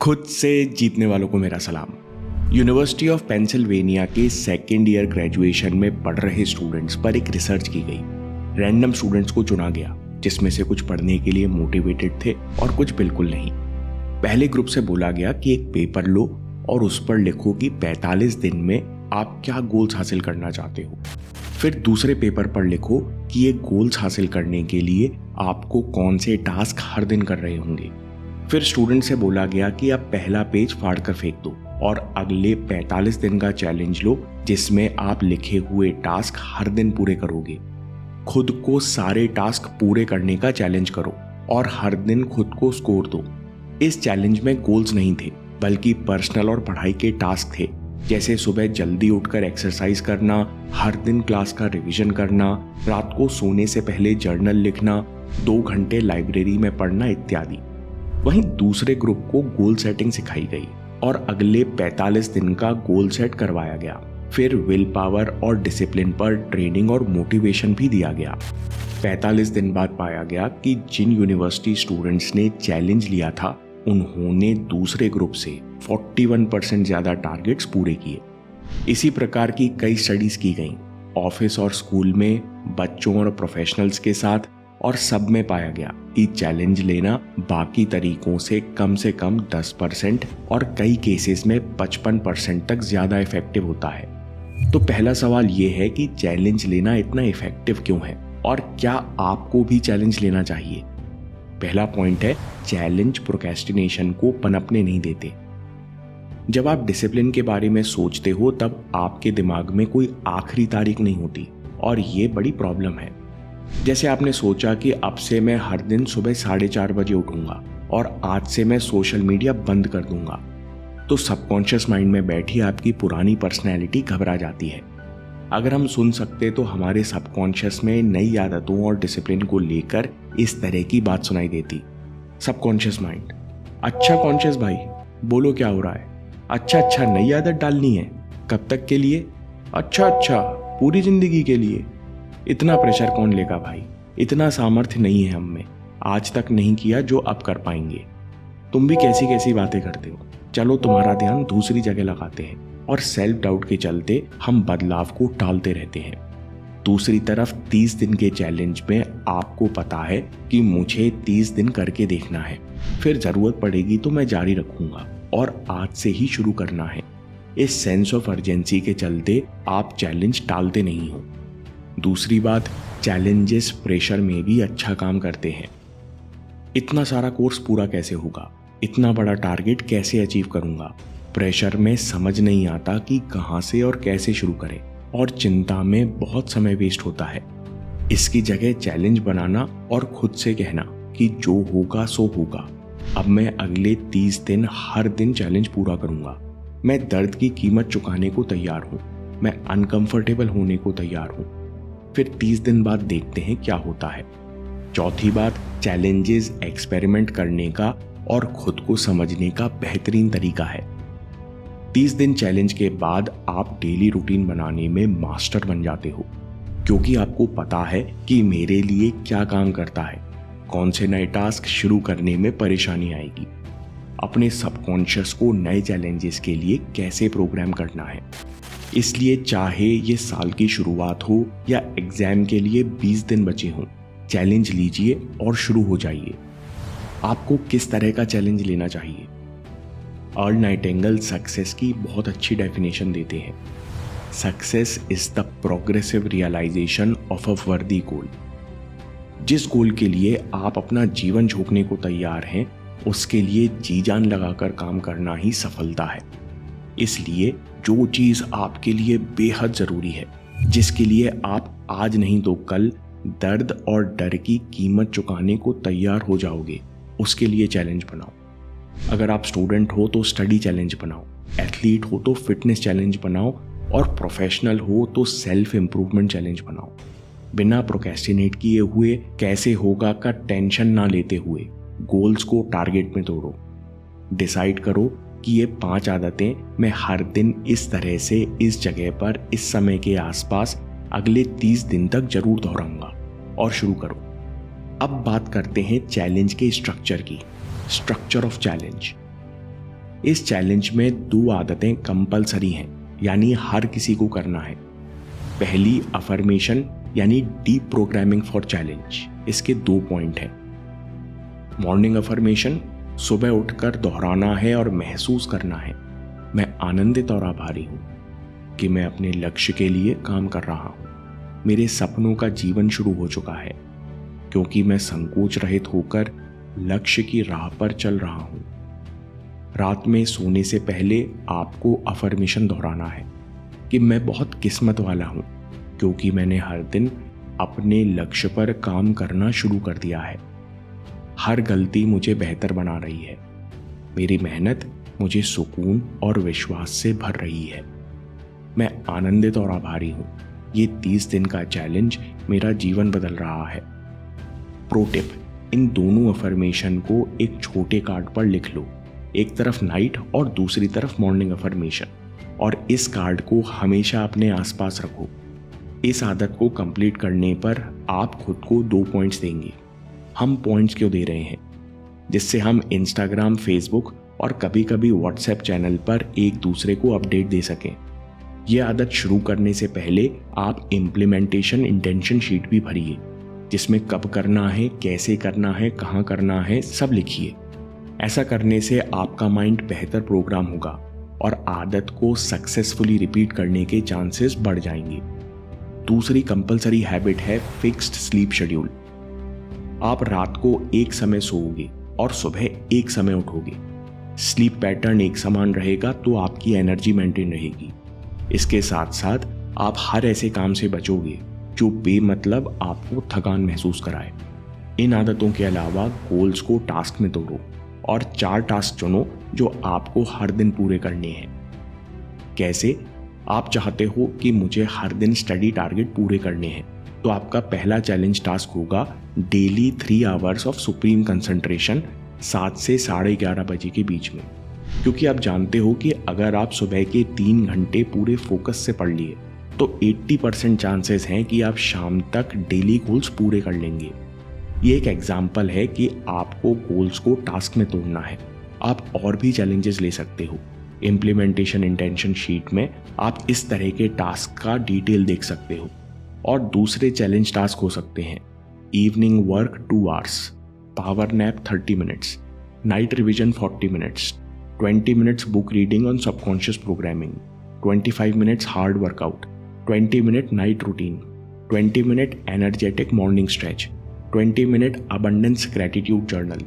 खुद से जीतने वालों को मेरा सलाम। यूनिवर्सिटी ऑफ पेंसिल्वेनिया के सेकेंड ईयर ग्रेजुएशन में पढ़ रहे स्टूडेंट्स पर एक रिसर्च की गई। रैंडम स्टूडेंट्स को चुना गया, जिसमें से कुछ पढ़ने के लिए मोटिवेटेड थे और कुछ बिल्कुल नहीं। पहले ग्रुप से बोला गया कि एक पेपर लो और उस पर लिखो कि 45 दिन में आप क्या गोल्स हासिल करना चाहते हो। फिर दूसरे पेपर पर लिखो कि ये गोल्स हासिल करने के लिए आपको कौन से टास्क हर दिन कर रहे होंगे। फिर स्टूडेंट से बोला गया कि आप पहला पेज फाड़ कर फेंक दो और अगले 45 दिन का चैलेंज लो, जिसमें आप लिखे हुए टास्क हर दिन पूरे करोगे। खुद को सारे टास्क पूरे करने का चैलेंज करो और हर दिन खुद को स्कोर दो। इस चैलेंज में गोल्स नहीं थे, बल्कि पर्सनल और पढ़ाई के टास्क थे, जैसे सुबह जल्दी उठकर एक्सरसाइज करना, हर दिन क्लास का रिवीजन करना, रात को सोने से पहले जर्नल लिखना, 2 घंटे लाइब्रेरी में पढ़ना इत्यादि। वहीं दूसरे ग्रुप को गोल सेटिंग सिखाई गई और अगले 45 दिन का गोल सेट करवाया गया। फिर विल पावर और डिसिप्लिन पर ट्रेनिंग और मोटिवेशन भी दिया गया। 45 दिन बाद पाया गया कि जिन यूनिवर्सिटी स्टूडेंट्स ने चैलेंज लिया था, उन्होंने दूसरे ग्रुप से 41% ज्यादा टारगेट्स पूरे किए। इसी प्रकार की कई स्टडीज की गई, ऑफिस और स्कूल में, बच्चों और प्रोफेशनल्स के साथ, और सब में पाया गया कि चैलेंज लेना बाकी तरीकों से कम 10% और कई केसेस में 55% तक ज्यादा इफेक्टिव होता है। तो पहला सवाल यह है कि चैलेंज लेना इतना इफेक्टिव क्यों है और क्या आपको भी चैलेंज लेना चाहिए। पहला पॉइंट है, चैलेंज प्रोक्रेस्टिनेशन को पनपने नहीं देते। जब आप डिसिप्लिन के बारे में सोचते हो तब आपके दिमाग में कोई आखिरी तारीख नहीं होती, और ये बड़ी प्रॉब्लम है। जैसे आपने सोचा कि अब से मैं हर दिन सुबह 4:30 बजे उठूंगा और आज से मैं सोशल मीडिया बंद कर दूंगा, तो सबकॉन्शियस माइंड में बैठी आपकी पुरानी पर्सनैलिटी घबरा जाती है। अगर हम सुन सकते तो हमारे सबकॉन्शियस में नई आदतों और डिसिप्लिन को लेकर इस तरह की बात सुनाई देती। सबकॉन्शियस माइंड, अच्छा कॉन्शियस भाई बोलो क्या हो रहा है। अच्छा नई आदत डालनी है, कब तक के लिए। अच्छा पूरी जिंदगी के लिए। इतना प्रेशर कौन लेगा भाई, इतना सामर्थ्य नहीं है हम में, आज तक नहीं किया जो अब कर पाएंगे। तुम भी कैसी कैसी बातें करते हो, चलो तुम्हारा ध्यान दूसरी जगह लगाते हैं। और सेल्फ डाउट के चलते हम बदलाव को टालते रहते हैं। दूसरी तरफ 30 दिन के चैलेंज में आपको पता है कि मुझे 30 दिन करके देखना है, फिर जरूरत पड़ेगी तो मैं जारी रखूंगा और आज से ही शुरू करना है। इस सेंस ऑफ अर्जेंसी के चलते आप चैलेंज टालते नहीं हो। दूसरी बात, चैलेंजेस प्रेशर में भी अच्छा काम करते हैं। इतना सारा कोर्स पूरा कैसे होगा, इतना बड़ा टारगेट कैसे अचीव करूंगा। प्रेशर में समझ नहीं आता कि कहां से और कैसे शुरू करें, और चिंता में बहुत समय वेस्ट होता है। इसकी जगह चैलेंज बनाना और खुद से कहना कि जो होगा सो होगा। अब मैं अगले 30 दिन हर दिन चैलेंज पूरा करूंगा। मैं दर्द की कीमत चुकाने को तैयार हूं, मैं अनकंफर्टेबल होने को तैयार हूं। फिर 30 दिन बाद देखते हैं क्या होता है। चौथी बात, चैलेंजेस एक्सपेरिमेंट करने का और खुद को समझने का बेहतरीन तरीका है। 30 दिन चैलेंज के बाद आप डेली रूटीन बनाने में मास्टर बन जाते हो, क्योंकि आपको पता है कि मेरे लिए क्या काम करता है, कौन से नए टास्क शुरू करने में परेशानी आएगी, अपने सबकॉन्शियस को नए चैलेंजेस के लिए कैसे प्रोग्राम करना है। इसलिए चाहे ये साल की शुरुआत हो या एग्जाम के लिए 20 दिन बचे हों, चैलेंज लीजिए और शुरू हो जाइए। आपको किस तरह का चैलेंज लेना चाहिए? अर्ल नाइटिंगेल सक्सेस की बहुत अच्छी डेफिनेशन देते हैं। Success is the progressive realisation of a worthy goal. जिस गोल के लिए आप अपना जीवन झोंकने को तैयार हैं, उसके लिए जी जान लगाकर काम करना ही सफलता है। इसलिए जो चीज आपके लिए बेहद जरूरी है, जिसके लिए आप आज नहीं तो कल दर्द और डर की कीमत चुकाने को तैयार हो जाओगे, उसके लिए चैलेंज बनाओ। अगर आप स्टूडेंट हो तो स्टडी चैलेंज बनाओ, एथलीट हो तो फिटनेस चैलेंज बनाओ, और प्रोफेशनल हो तो सेल्फ इंप्रूवमेंट चैलेंज बनाओ। बिना प्रोक्रेस्टिनेट किए हुए कैसे होगा का टेंशन ना लेते हुए गोल्स को टारगेट में तोड़ो। डिसाइड करो कि ये 5 आदतें मैं हर दिन इस तरह से, इस जगह पर, इस समय के आसपास अगले 30 दिन तक जरूर दोहराऊंगा, और शुरू करो। अब बात करते हैं चैलेंज के स्ट्रक्चर की। Structure of challenge. इस चैलेंज में 2 आदतें कंपलसरी हैं, यानी हर किसी को करना है। पहली अफर्मेशन यानी डीप प्रोग्रामिंग फॉर चैलेंज। इसके 2 पॉइंट हैं। मॉर्निंग अफर्मेशन, सुबह उठकर दोहराना है और महसूस करना है, मैं आनंदित और आभारी हूं कि मैं अपने लक्ष्य के लिए काम कर रहा हूं। मेरे सपनों का जीवन शुरू हो चुका है क्योंकि मैं संकोच रहित होकर लक्ष्य की राह पर चल रहा हूं। रात में सोने से पहले आपको अफर्मेशन दोहराना है कि मैं बहुत किस्मत वाला हूं क्योंकि मैंने हर दिन अपने लक्ष्य पर काम करना शुरू कर दिया है। हर गलती मुझे बेहतर बना रही है। मेरी मेहनत मुझे सुकून और विश्वास से भर रही है। मैं आनंदित और आभारी हूं। ये 30 दिन का चैलेंज मेरा जीवन बदल रहा है। प्रो टिप, इन दोनों अफर्मेशन को एक छोटे कार्ड पर लिख लो, एक तरफ नाइट और दूसरी तरफ मॉर्निंग अफर्मेशन, और इस कार्ड को हमेशा अपने आसपास रखो। इस आदत को कंप्लीट करने पर आप खुद को 2 पॉइंट्स देंगे। हम पॉइंट्स क्यों दे रहे हैं? जिससे हम इंस्टाग्राम, फेसबुक और कभी कभी व्हाट्सएप चैनल पर एक दूसरे को अपडेट दे सकें। यह आदत शुरू करने से पहले आप इम्प्लीमेंटेशन इंटेंशन शीट भी भरिए, जिसमें कब करना है, कैसे करना है, कहाँ करना है, सब लिखिए। ऐसा करने से आपका माइंड बेहतर प्रोग्राम होगा और आदत को सक्सेसफुली रिपीट करने के चांसेस बढ़ जाएंगे। दूसरी कंपलसरी हैबिट है फिक्स्ड स्लीप शेड्यूल। आप रात को एक समय सोओगे और सुबह एक समय उठोगे। स्लीप पैटर्न एक समान रहेगा तो आपकी एनर्जी मेंटेन रहेगी। इसके साथ साथ आप हर ऐसे काम से बचोगे जो बेमतलब आपको थकान महसूस कराए। इन आदतों के अलावा गोल्स को टास्क में तोड़ो और 4 टास्क चुनो जो आपको हर दिन पूरे करने हैं। कैसे? आप चाहते हो कि मुझे हर दिन स्टडी टारगेट पूरे करने हैं, तो आपका पहला चैलेंज टास्क होगा daily 3 hours of supreme concentration 7 से 11:30 बजे के बीच में। क्योंकि आप जानते हो कि अगर आप सुबह के 3 घंटे पूरे फोकस से पढ़ लिए तो 80% चांसेस हैं कि आप शाम तक डेली गोल्स पूरे कर लेंगे। ये एक एग्जाम्पल है कि आपको गोल्स को टास्क में तोड़ना है। आप और भी चैलेंजेस ले सकते हो। इम्प्लीमेंटेशन इंटेंशन शीट में आप इस तरह के टास्क का डिटेल देख सकते हो। और दूसरे चैलेंज टास्क हो सकते हैं evening work 2 hours, power nap 30 minutes, night revision 40 minutes, 20 minutes book reading on subconscious programming, 25 minutes hard workout, 20 minute night routine, 20 minute energetic morning stretch, 20 minute abundance gratitude journal,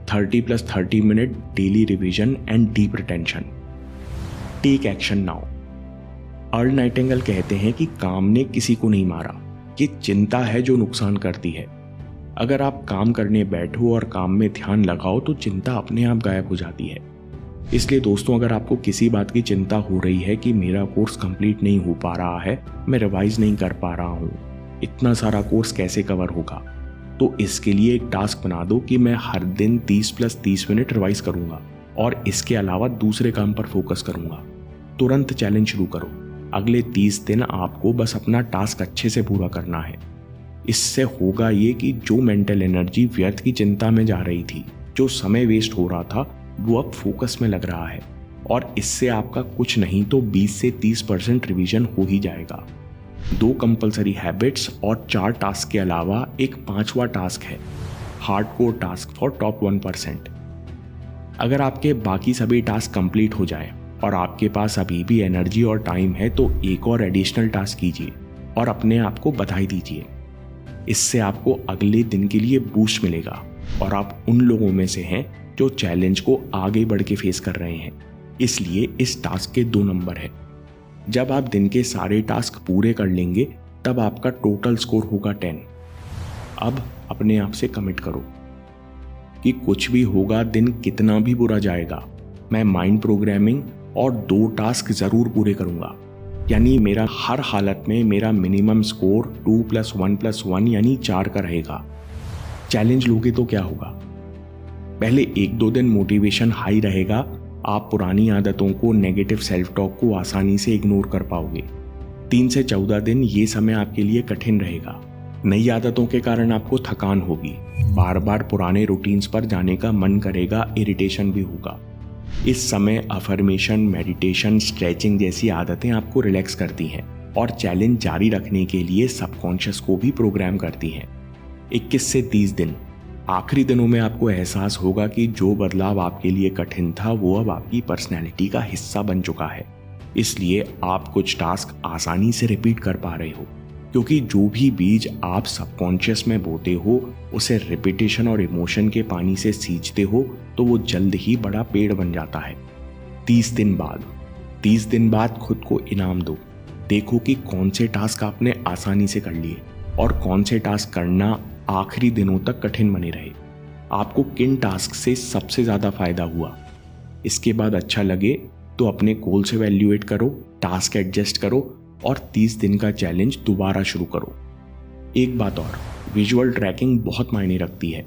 30 + 30 minute daily revision and deep retention. Take action now. Earl Nightingale कहते हैं कि काम ने किसी को नहीं मारा, ये चिंता है जो नुकसान करती है। अगर आप काम करने बैठो और काम में ध्यान लगाओ तो चिंता अपने आप गायब हो जाती है। इसलिए दोस्तों, अगर आपको किसी बात की चिंता हो रही है कि मेरा कोर्स कंप्लीट नहीं हो पा रहा है, मैं रिवाइज नहीं कर पा रहा हूँ, इतना सारा कोर्स कैसे कवर होगा, तो इसके लिए एक टास्क बना दो कि मैं हर दिन 30 + 30 मिनट रिवाइज करूंगा और इसके अलावा दूसरे काम पर फोकस करूंगा। तुरंत चैलेंज शुरू करो। अगले 30 दिन आपको बस अपना टास्क अच्छे से पूरा करना है। इससे होगा ये कि जो मेंटल एनर्जी व्यर्थ की चिंता में जा रही थी, जो समय वेस्ट हो रहा था, वो अब फोकस में लग रहा है और इससे आपका कुछ नहीं तो 20 से 30% रिवीजन हो ही जाएगा। 2 कंपलसरी हैबिट्स और 4 टास्क के अलावा एक 5वां टास्क है, हार्डकोर टास्क फॉर टॉप 1%। अगर आपके बाकी सभी टास्क कंप्लीट हो जाए और आपके पास अभी भी एनर्जी और टाइम है तो एक और एडिशनल टास्क कीजिए और अपने आप को बधाई दीजिए। इससे आपको अगले दिन के लिए बूस्ट मिलेगा और आप उन लोगों में से हैं जो चैलेंज को आगे बढ़ के फेस कर रहे हैं। इसलिए इस टास्क के 2 नंबर है। जब आप दिन के सारे टास्क पूरे कर लेंगे तब आपका टोटल स्कोर होगा 10। अब अपने आप से कमिट करो कि कुछ भी होगा, दिन कितना भी बुरा जाएगा, मैं माइंड प्रोग्रामिंग और 2 टास्क जरूर पूरे करूंगा। यानी मेरा हर हालत में मेरा मिनिमम स्कोर 2 + 1 + 1 यानी 4 का रहेगा। चैलेंज लोगे तो क्या होगा? पहले 1-2 दिन मोटिवेशन हाई रहेगा, आप पुरानी आदतों को, नेगेटिव सेल्फ टॉक को आसानी से इग्नोर कर पाओगे। 3 से 14 दिन ये समय आपके लिए कठिन रहेगा। नई आदतों के कारण आपको थकान होगी, बार बार पुराने रूटीन्स पर जाने का मन करेगा, इरिटेशन भी होगा। इस समय अफर्मेशन, मेडिटेशन, स्ट्रेचिंग जैसी आदतें आपको रिलैक्स करती हैं और चैलेंज जारी रखने के लिए सबकॉन्शियस को भी प्रोग्राम करती हैं। 21 से 30 दिन। आखिरी दिनों में आपको एहसास होगा कि जो बदलाव आपके लिए कठिन था वो अब आपकी पर्सनैलिटी का हिस्सा बन चुका है। इसलिए आप कुछ टास्क आसानी से रिपीट कर पा रहे हो, क्योंकि जो भी बीज आप सबकॉन्शियस में बोते हो उसे रिपीटेशन और इमोशन के पानी से सींचते हो तो वो जल्द ही बड़ा पेड़ बन जाता है। 30 दिन बाद खुद को इनाम दो। देखो कि कौन से टास्क आपने आसानी से कर लिए और कौन से टास्क करना आखिरी दिनों तक कठिन बने रहे। आपको किन टास्क से सबसे ज्यादा फायदा हुआ। इसके बाद अच्छा लगे तो अपने गोल से वैल्यूएट करो, टास्क एडजस्ट करो और 30 दिन का चैलेंज दोबारा शुरू करो। एक बात और, विजुअल ट्रैकिंग बहुत मायने रखती है।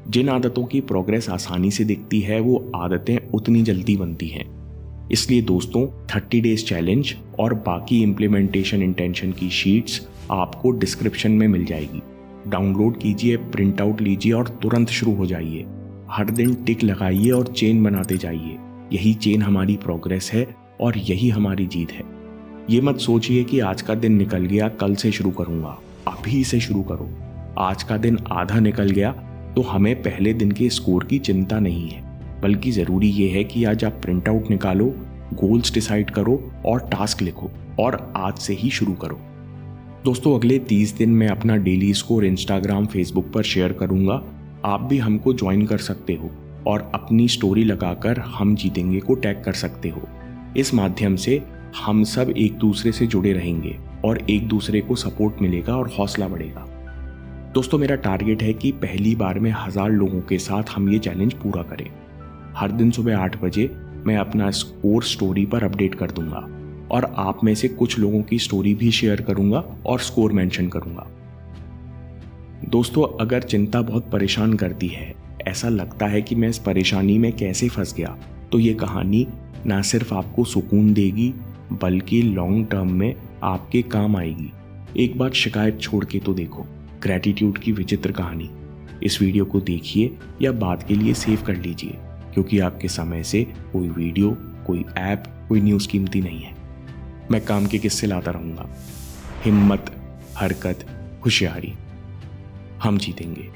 जिन आदतों की प्रोग्रेस आसानी से दिखती है वो आदतें उतनी जल्दी बनती हैं। इसलिए दोस्तों, 30 डेज चैलेंज और बाकी इम्प्लीमेंटेशन इंटेंशन की शीट्स आपको डिस्क्रिप्शन में मिल जाएगी। डाउनलोड कीजिए, प्रिंट आउट लीजिए और तुरंत शुरू हो जाइए। हर दिन टिक लगाइए और चेन बनाते जाइए। यही चेन हमारी प्रोग्रेस है और यही हमारी जीत है। ये मत सोचिए कि आज का दिन निकल गया, कल से शुरू करूंगा। अभी से शुरू करो। आज का दिन आधा निकल गया तो हमें पहले दिन के स्कोर की चिंता नहीं है, बल्कि जरूरी ये है कि आज आप प्रिंट आउट निकालो, गोल्स डिसाइड करो और टास्क लिखो और आज से ही शुरू करो। दोस्तों, अगले 30 दिन में अपना डेली स्कोर इंस्टाग्राम, फेसबुक पर शेयर करूंगा। आप भी हमको ज्वाइन कर सकते हो और अपनी स्टोरी लगाकर हम जीतेंगे को टैग कर सकते हो। इस माध्यम से हम सब एक दूसरे से जुड़े रहेंगे और एक दूसरे को सपोर्ट मिलेगा और हौसला बढ़ेगा। दोस्तों, मेरा टारगेट है कि पहली बार में 1000 लोगों के साथ हम ये चैलेंज पूरा करें। हर दिन सुबह 8 बजे मैं अपना स्कोर स्टोरी पर अपडेट कर दूंगा और आप में से कुछ लोगों की स्टोरी भी शेयर करूंगा और स्कोर मेंशन करूंगा। दोस्तों, अगर चिंता बहुत परेशान करती है, ऐसा लगता है कि मैं इस परेशानी में कैसे फंस गया, तो ये कहानी ना सिर्फ आपको सुकून देगी बल्कि लॉन्ग टर्म में आपके काम आएगी। एक बार शिकायत छोड़ के तो देखो ग्रैटिट्यूड की विचित्र कहानी। इस वीडियो को देखिए या बात के लिए सेव कर लीजिए, क्योंकि आपके समय से कोई वीडियो, कोई ऐप, कोई न्यूज़ कीमती नहीं है। मैं काम के किस्से लाता रहूंगा। हिम्मत, हरकत, होशियारी, हम जीतेंगे।